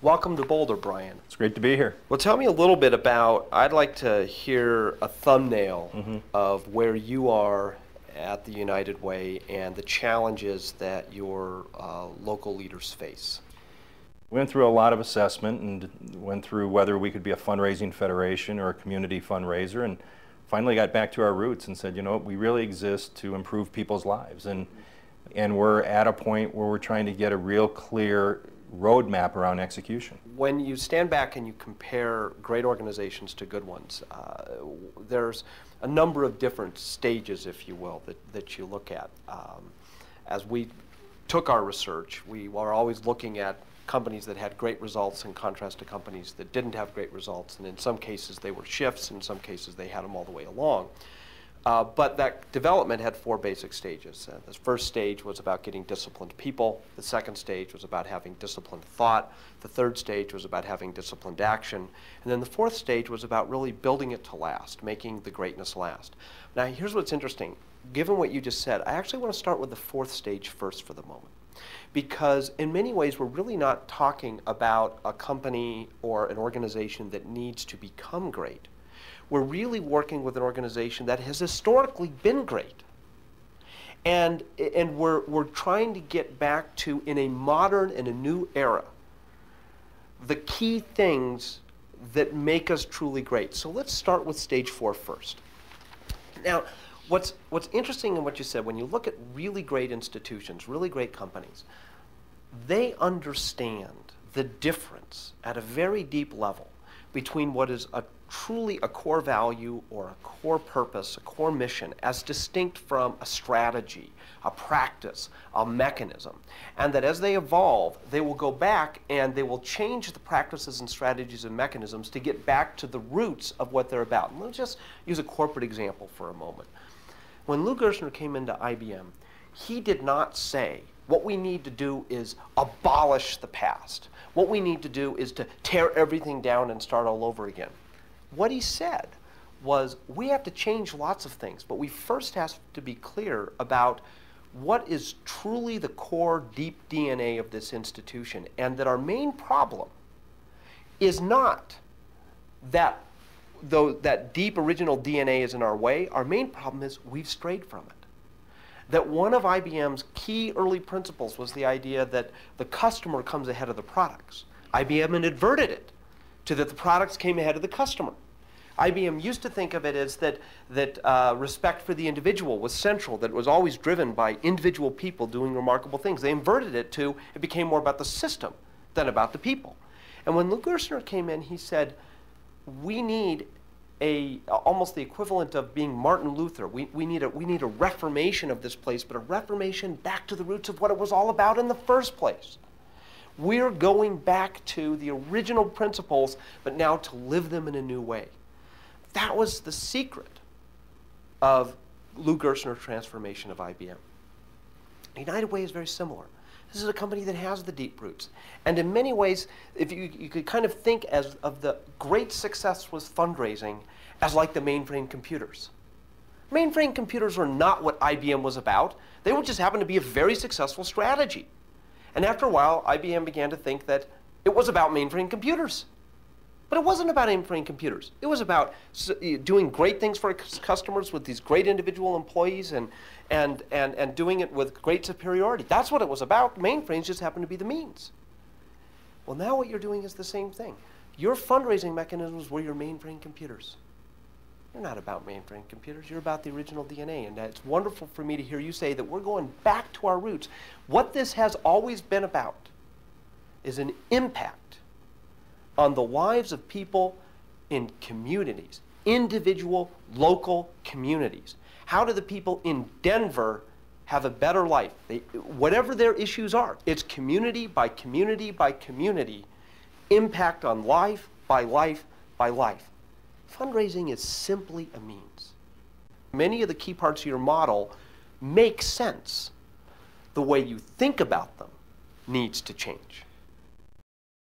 Welcome to Boulder, Brian. It's great to be here. Well, tell me a little bit about, I'd like to hear a thumbnail of where you are at the United Way and the challenges that your local leaders face. We went through a lot of assessment and went through whether we could be a fundraising federation or a community fundraiser, and finally got back to our roots and said, you know what, we really exist to improve people's lives, and we're at a point where we're trying to get a real clear roadmap around execution. When you stand back and you compare great organizations to good ones, there's a number of different stages, if you will, that you look at. As we took our research, we were always looking at companies that had great results in contrast to companies that didn't have great results, and in some cases they were shifts, in some cases they had them all the way along. But that development had four basic stages. The first stage was about getting disciplined people. The second stage was about having disciplined thought. The third stage was about having disciplined action. And then the fourth stage was about really building it to last, making the greatness last. Now, here's what's interesting. Given what you just said, I actually want to start with the fourth stage first for the moment. Because in many ways, we're really not talking about a company or an organization that needs to become great. We're really working with an organization that has historically been great. And we're trying to get back to, in a modern and a new era, the key things that make us truly great. So let's start with stage 4 first. Now, what's interesting in what you said, when you look at really great institutions, really great companies, they understand the difference at a very deep level between what is truly a core value or a core purpose, a core mission, as distinct from a strategy, a practice, a mechanism. And that as they evolve, they will go back and they will change the practices and strategies and mechanisms to get back to the roots of what they're about. And let's just use a corporate example for a moment. When Lou Gerstner came into IBM, he did not say, what we need to do is abolish the past. What we need to do is to tear everything down and start all over again. What he said was, we have to change lots of things, but we first have to be clear about what is truly the core, deep DNA of this institution, and that our main problem is not that, though that deep original DNA is in our way, our main problem is we've strayed from it. That one of IBM's key early principles was the idea that the customer comes ahead of the products. IBM inverted it to that the products came ahead of the customer. IBM used to think of it as that respect for the individual was central, that it was always driven by individual people doing remarkable things. They inverted it to, it became more about the system than about the people. And when Lou Gerstner came in, he said, we need almost the equivalent of being Martin Luther. We need a reformation of this place, but a reformation back to the roots of what it was all about in the first place. We're going back to the original principles, but now to live them in a new way. That was the secret of Lou Gerstner's transformation of IBM. United Way is very similar. This is a company that has the deep roots. And in many ways, if you could kind of think of the great success with fundraising as like the mainframe computers. Mainframe computers were not what IBM was about. They would just happen to be a very successful strategy. And after a while, IBM began to think that it was about mainframe computers. But it wasn't about mainframe computers. It was about doing great things for customers with these great individual employees and doing it with great superiority. That's what it was about. Mainframes just happened to be the means. Well, now what you're doing is the same thing. Your fundraising mechanisms were your mainframe computers. You're not about mainframe computers. You're about the original DNA. And it's wonderful for me to hear you say that we're going back to our roots. What this has always been about is an impact on the lives of people in communities, individual, local communities. How do the people in Denver have a better life? Whatever their issues are, it's community by community by community, impact on life by life by life. Fundraising is simply a means. Many of the key parts of your model make sense. The way you think about them needs to change.